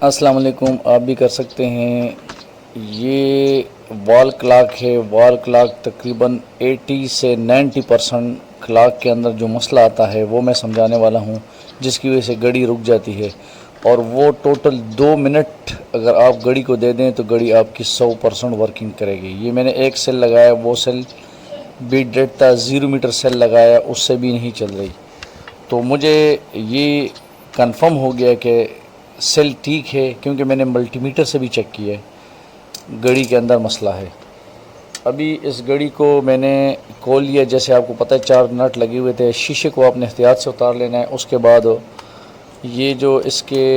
السلام علیکم. آپ بھی کر سکتے ہیں. یہ وال کلاک ہے. وال کلاک تقریباً 80 سے 90% کلاک کے اندر جو مسئلہ آتا ہے وہ میں سمجھانے والا ہوں، جس کی وجہ سے گھڑی رک جاتی ہے. اور وہ ٹوٹل 2 منٹ اگر آپ گھڑی کو دے دیں تو گھڑی آپ کی 100% ورکنگ کرے گی. یہ میں نے ایک سیل لگایا، وہ سیل بھی ڈیڈ تھا. 0 میٹر سیل لگایا، اس سے بھی نہیں چل رہی. تو مجھے یہ کنفرم ہو گیا کہ سیل ٹھیک ہے، کیونکہ میں نے ملٹی میٹر سے بھی چیک کیا ہے، گھڑی کے اندر مسئلہ ہے. ابھی اس گھڑی کو میں نے کھول لیا. جیسے آپ کو پتہ ہے 4 نٹ لگے ہوئے تھے. شیشے کو آپ نے احتیاط سے اتار لینا ہے. اس کے بعد یہ جو اس کے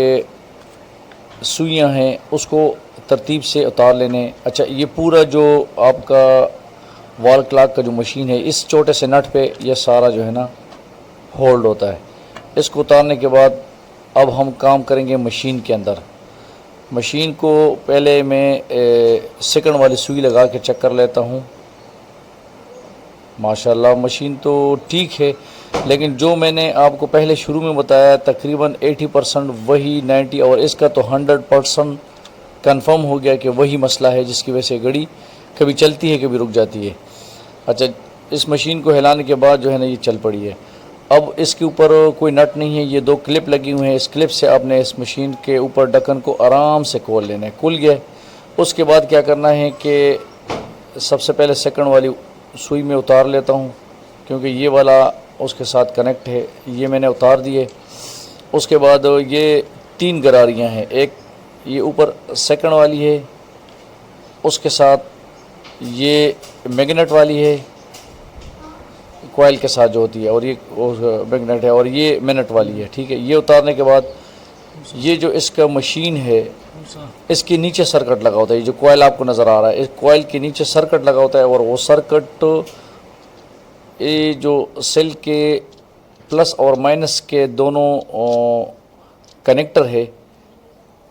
سوئیاں ہیں اس کو ترتیب سے اتار لینے. اچھا، یہ پورا جو آپ کا وال کلاک کا جو مشین ہے، اس چھوٹے سے نٹ پہ یہ سارا جو ہے نا ہولڈ ہوتا ہے. اس کو اتارنے کے بعد اب ہم کام کریں گے مشین کے اندر. مشین کو پہلے میں سیکنڈ والی سوئی لگا کے چیک کر لیتا ہوں. ماشاءاللہ مشین تو ٹھیک ہے، لیکن جو میں نے آپ کو پہلے شروع میں بتایا تقریباً 80% وہی 90 اور اس کا تو 100% کنفرم ہو گیا کہ وہی مسئلہ ہے جس کی وجہ سے گھڑی کبھی چلتی ہے کبھی رک جاتی ہے. اچھا، اس مشین کو ہلانے کے بعد جو ہے نا یہ چل پڑی ہے. اب اس کے اوپر کوئی نٹ نہیں ہے، یہ 2 کلپ لگی ہوئے ہیں. اس کلپ سے آپ نے اس مشین کے اوپر ڈکن کو آرام سے کھول لینا ہے. کھل گیا. اس کے بعد کیا کرنا ہے کہ سب سے پہلے سیکنڈ والی سوئی میں اتار لیتا ہوں، کیونکہ یہ والا اس کے ساتھ کنیکٹ ہے. یہ میں نے اتار دیے. اس کے بعد یہ 3 گراریاں ہیں. ایک یہ اوپر سیکنڈ والی ہے، اس کے ساتھ یہ میگنیٹ والی ہے کوائل کے ساتھ جو ہوتی ہے، اور یہ میگنیٹ ہے، اور یہ منٹ والی ہے. ٹھیک ہے. یہ اتارنے کے بعد یہ جو اس کا مشین ہے اس کے نیچے سرکٹ لگا ہوتا ہے. یہ جو کوائل آپ کو نظر آ رہا ہے، اس کوائل کے نیچے سرکٹ لگا ہوتا ہے، اور وہ سرکٹ یہ جو سیل کے پلس اور مائنس کے دونوں کنیکٹر ہے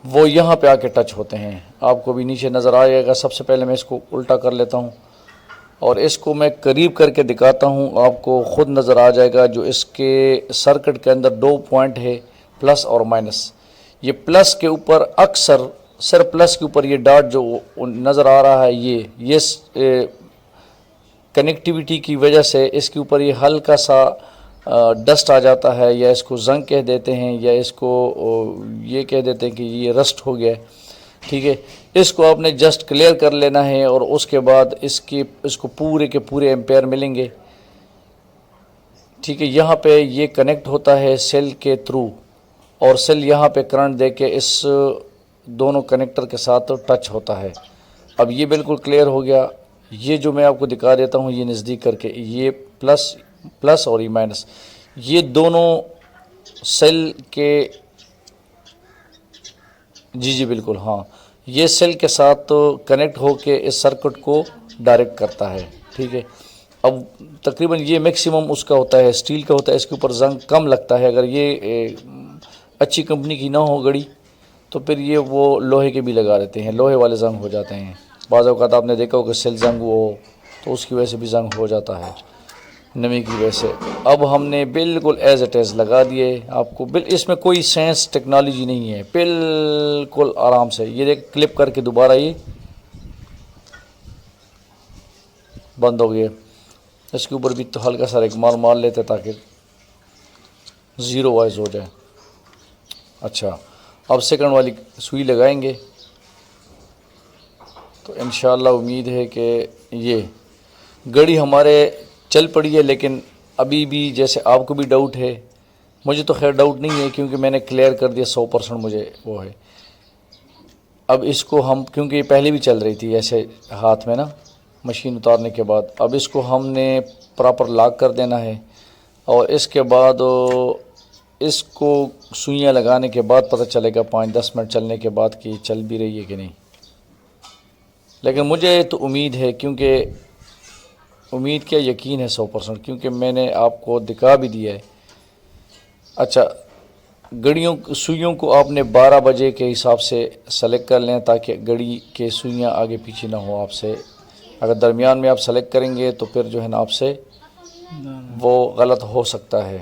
وہ یہاں پہ آ کے ٹچ ہوتے ہیں. آپ کو بھی نیچے نظر آئے گا. سب سے پہلے میں اس کو الٹا کر لیتا ہوں اور اس کو میں قریب کر کے دکھاتا ہوں. آپ کو خود نظر آ جائے گا. جو اس کے سرکٹ کے اندر 2 پوائنٹ ہے، پلس اور مائنس. یہ پلس کے اوپر اکثر صرف پلس کے اوپر یہ ڈاٹ جو نظر آ رہا ہے، یہ کنیکٹیویٹی کی وجہ سے اس کے اوپر یہ ہلکا سا ڈسٹ آ جاتا ہے، یا اس کو زنگ کہہ دیتے ہیں، یا اس کو یہ کہہ دیتے ہیں کہ یہ رسٹ ہو گیا ہے. ٹھیک ہے. اس کو آپ نے جسٹ کلیئر کر لینا ہے، اور اس کے بعد اس کو پورے کے پورے ایمپیئر ملیں گے. ٹھیک ہے. یہاں پہ یہ کنیکٹ ہوتا ہے سیل کے تھرو، اور سیل یہاں پہ کرنٹ دے کے اس دونوں کنیکٹر کے ساتھ ٹچ ہوتا ہے. اب یہ بالکل کلیئر ہو گیا. یہ جو میں آپ کو دکھا دیتا ہوں یہ نزدیک کر کے، یہ پلس اور یہ مائنس، یہ دونوں سیل کے جی بالکل ہاں، یہ سیل کے ساتھ کنیکٹ ہو کے اس سرکٹ کو ڈائریکٹ کرتا ہے. ٹھیک ہے. اب تقریباً یہ میکسیمم اس کا ہوتا ہے، اسٹیل کا ہوتا ہے. اس کے اوپر زنگ کم لگتا ہے. اگر یہ اچھی کمپنی کی نہ ہو گھڑی تو پھر یہ وہ لوہے کے بھی لگا دیتے ہیں، لوہے والے زنگ ہو جاتے ہیں. بعض اوقات آپ نے دیکھا ہو کہ سیل زنگ ہو تو اس کی وجہ سے بھی زنگ ہو جاتا ہے، نمی کی وجہ سے. اب ہم نے بالکل ایز اٹ ایز لگا دیے. آپ کو اس میں کوئی سائنس ٹیکنالوجی نہیں ہے، بالکل آرام سے. یہ دیکھ کلپ کر کے دوبارہ یہ بند ہو گیا. اس کے اوپر بھی تو ہلکا سا ایک مار لیتے تاکہ 0 وائز ہو جائے. اچھا، اب سیکنڈ والی سوئی لگائیں گے تو انشاءاللہ امید ہے کہ یہ گھڑی ہمارے چل پڑی ہے. لیکن ابھی بھی جیسے آپ کو بھی ڈاؤٹ ہے، مجھے تو خیر ڈاؤٹ نہیں ہے، کیونکہ میں نے کلیئر کر دیا 100% مجھے وہ ہے. اب اس کو ہم، کیونکہ یہ پہلے بھی چل رہی تھی ایسے ہاتھ میں نا مشین اتارنے کے بعد، اب اس کو ہم نے پراپر لاک کر دینا ہے. اور اس کے بعد اس کو سوئیاں لگانے کے بعد پتہ چلے گا 5-10 منٹ چلنے کے بعد کہ یہ چل بھی رہی ہے کہ نہیں. لیکن مجھے تو امید ہے، کیونکہ امید کیا یقین ہے 100%، کیونکہ میں نے آپ کو دکھا بھی دیا ہے. اچھا، سوئیوں کو آپ نے 12 بجے کے حساب سے سلیکٹ کر لیں تاکہ گھڑی کے سوئیاں آگے پیچھے نہ ہو آپ سے. اگر درمیان میں آپ سلیکٹ کریں گے تو پھر جو ہے نا آپ سے وہ غلط ہو سکتا ہے.